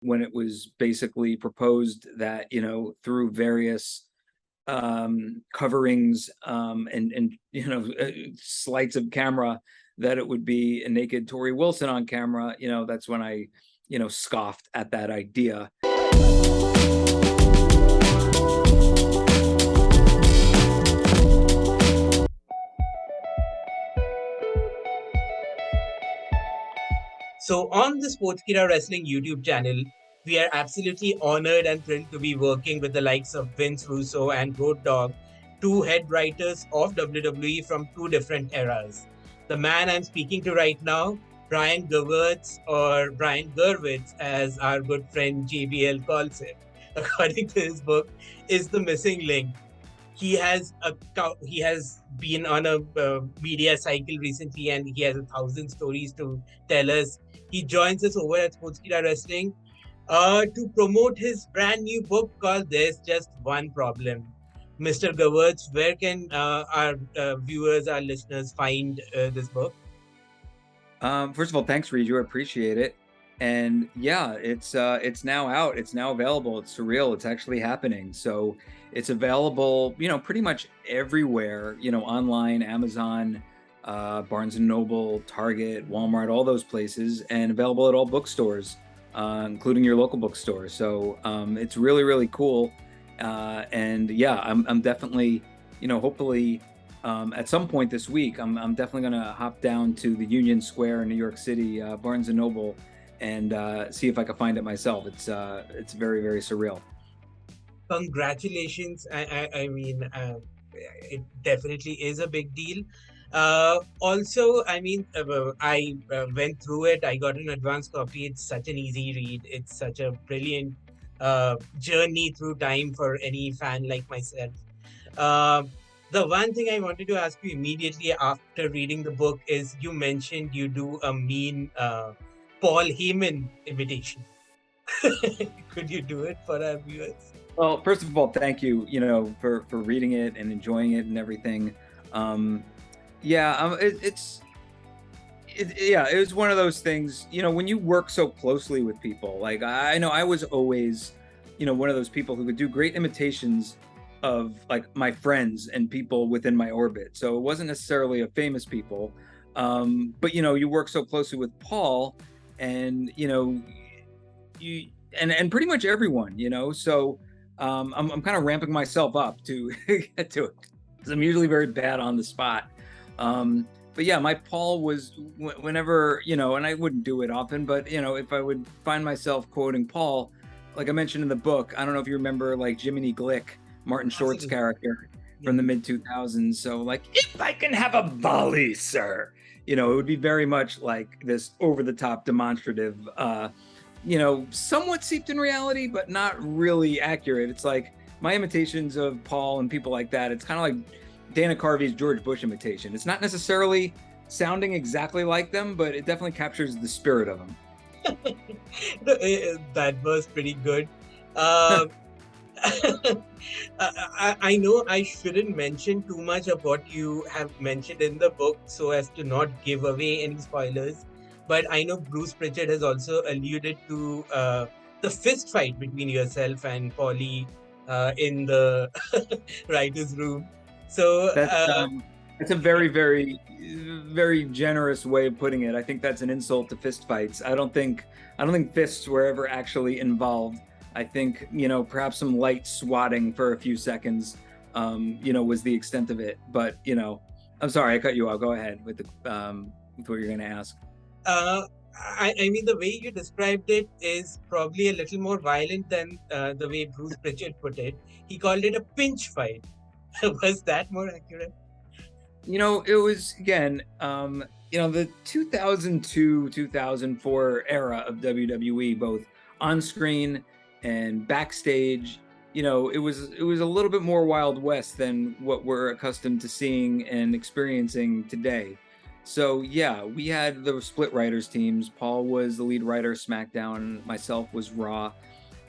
when it was basically proposed that, through various coverings and sleights of camera, that it would be a naked Torrie Wilson on camera, that's when I, scoffed at that idea. So on the Sportskeeda Wrestling YouTube channel, we are absolutely honored and thrilled to be working with the likes of Vince Russo and Road Dogg, two head writers of WWE from two different eras. The man I'm speaking to right now, Brian Gewirtz, or Brian Gewirtz, as our good friend JBL calls him, according to his book, is the missing link. He has been on a media cycle recently, and he has 1,000 stories to tell us. He joins us over at Sportskeeda Wrestling to promote his brand new book called There's Just One Problem. Mr. Gewirtz, where can our viewers, our listeners find this book? First of all, thanks, Riju. I appreciate it. And yeah, it's now out. It's now available. It's surreal. It's actually happening. So it's available, pretty much everywhere, online, Amazon, Barnes and Noble, Target, Walmart, all those places, and available at all bookstores, including your local bookstore. So it's really, really cool. And yeah, I'm definitely, hopefully at some point this week, I'm definitely going to hop down to the Union Square in New York City, Barnes and Noble, and see if I can find it myself. It's very, very surreal. Congratulations. I mean, it definitely is a big deal. Also, I mean, I went through it. I got an advance copy. It's such an easy read. It's such a brilliant journey through time for any fan like myself. The one thing I wanted to ask you immediately after reading the book is you mentioned you do a mean Paul Heyman imitation. Could you do it for our viewers? Well, first of all, thank you, for reading it and enjoying it and everything. It was one of those things, when you work so closely with people. Like, I know I was always, one of those people who could do great imitations of like my friends and people within my orbit. So it wasn't necessarily of famous people, but you work so closely with Paul, and and pretty much everyone, so I'm kind of ramping myself up to get to it, because I'm usually very bad on the spot. But yeah, my Paul was whenever, and I wouldn't do it often, but if I would find myself quoting Paul, like I mentioned in the book, I don't know if you remember, like Jiminy Glick, Martin Short's character from the mid 2000s. So like, if I can have a volley, sir, it would be very much like this over the top demonstrative, somewhat seeped in reality, but not really accurate. It's like my imitations of Paul and people like that. It's kind of like Dana Carvey's George Bush imitation. It's not necessarily sounding exactly like them, but it definitely captures the spirit of them. That was pretty good. I know I shouldn't mention too much of what you have mentioned in the book so as to not give away any spoilers. But I know Bruce Pritchard has also alluded to the fist fight between yourself and Paulie in the writer's room. So that's a very, very, very generous way of putting it. I think that's an insult to fist fights. I don't think fists were ever actually involved. I think, perhaps some light swatting for a few seconds, was the extent of it. But, I'm sorry, I cut you off. Go ahead with what you're going to ask. I mean, the way you described it is probably a little more violent than the way Bruce Pritchard put it. He called it a pinch fight. Was that more accurate? It was, again, the 2002-2004 era of WWE, both on screen and backstage. It was a little bit more Wild West than what we're accustomed to seeing and experiencing today. So yeah, we had the split writers teams. Paul was the lead writer of SmackDown, myself was Raw.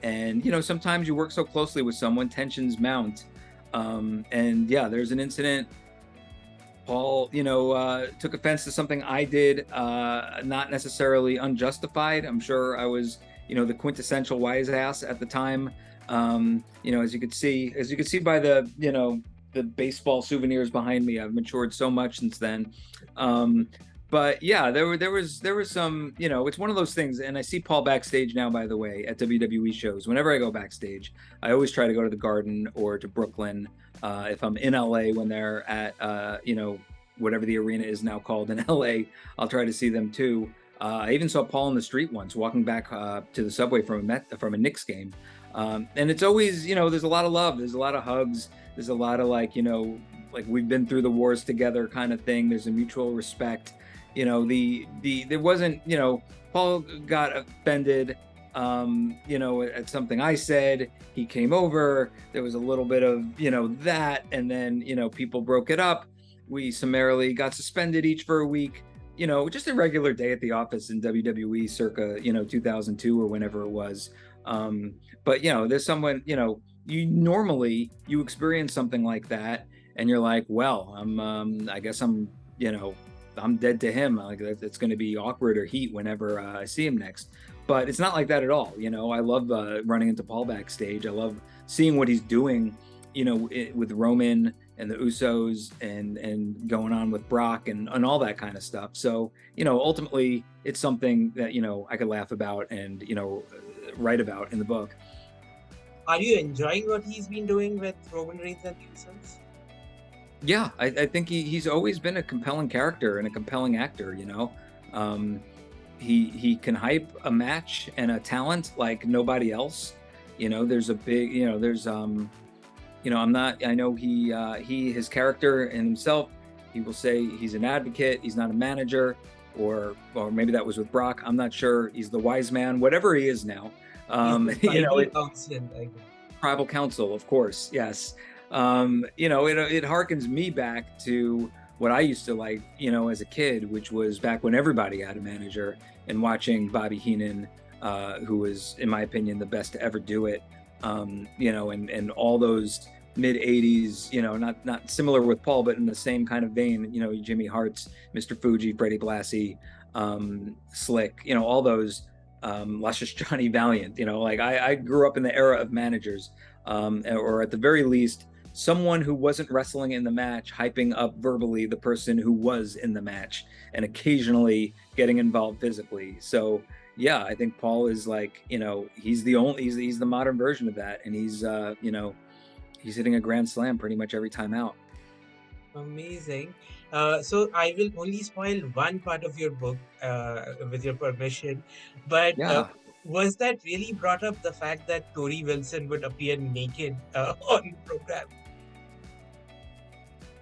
And sometimes you work so closely with someone, tensions mount. And yeah, there's an incident. Paul, took offense to something I did, not necessarily unjustified. I'm sure I was, the quintessential wise ass at the time. As you could see by the baseball souvenirs behind me, I've matured so much since then. But yeah, there was some, it's one of those things. And I see Paul backstage now, by the way, at WWE shows. Whenever I go backstage, I always try to go to the Garden or to Brooklyn. If I'm in LA when they're at, whatever the arena is now called in LA, I'll try to see them too. I even saw Paul in the street once, walking back to the subway from a Knicks game. And it's always, there's a lot of love, there's a lot of hugs, there's a lot of like we've been through the wars together kind of thing. There's a mutual respect. There wasn't, Paul got offended, at something I said. He came over, there was a little bit of, that, and then, people broke it up. We summarily got suspended each for a week. Just a regular day at the office in WWE circa, 2002 or whenever it was. But, there's someone, you experience something like that and you're like, well, I guess I'm dead to him. Like, it's going to be awkward or heat whenever I see him next. But it's not like that at all. I love running into Paul backstage. I love seeing what he's doing, with Roman and the Usos and going on with Brock and all that kind of stuff. So, ultimately it's something that, I could laugh about and, write about in the book. Are you enjoying what he's been doing with Roman Reigns and the Usos? Yeah, I think he's always been a compelling character and a compelling actor, He can hype a match and a talent like nobody else. There's a big, I know his character and himself, he will say he's an advocate, he's not a manager, or maybe that was with Brock. I'm not sure. He's the wise man, whatever he is now. Tribal council, of course. Yes. It harkens me back to what I used to like, as a kid, which was back when everybody had a manager, and watching Bobby Heenan, who was, in my opinion, the best to ever do it. And all those mid 80s, not similar with Paul, but in the same kind of vein, Jimmy Hart's, Mr. Fuji, Freddie Blassie, Slick, all those, luscious Johnny Valiant, I grew up in the era of managers, or at the very least, someone who wasn't wrestling in the match, hyping up verbally the person who was in the match and occasionally getting involved physically. So yeah, I think Paul is like, he's the modern version of that. And he's hitting a grand slam pretty much every time out. Amazing. So I will only spoil one part of your book, with your permission, but Yeah. Was that really brought up, the fact that Torrie Wilson would appear naked on the program?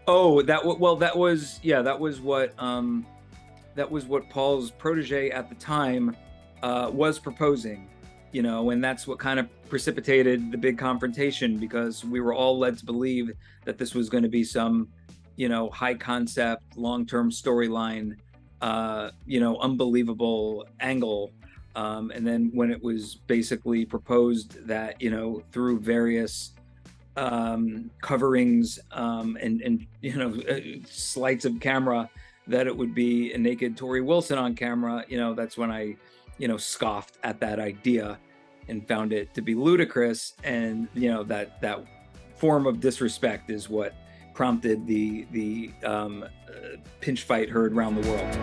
Oh, that was what Paul's protege at the time was proposing, and that's what kind of precipitated the big confrontation, because we were all led to believe that this was going to be some, high concept, long-term storyline, unbelievable angle. And then when it was basically proposed that, through various coverings and sleights of camera, that it would be a naked Torrie Wilson on camera, that's when I, scoffed at that idea and found it to be ludicrous. And, that form of disrespect is what prompted the pinch fight heard around the world.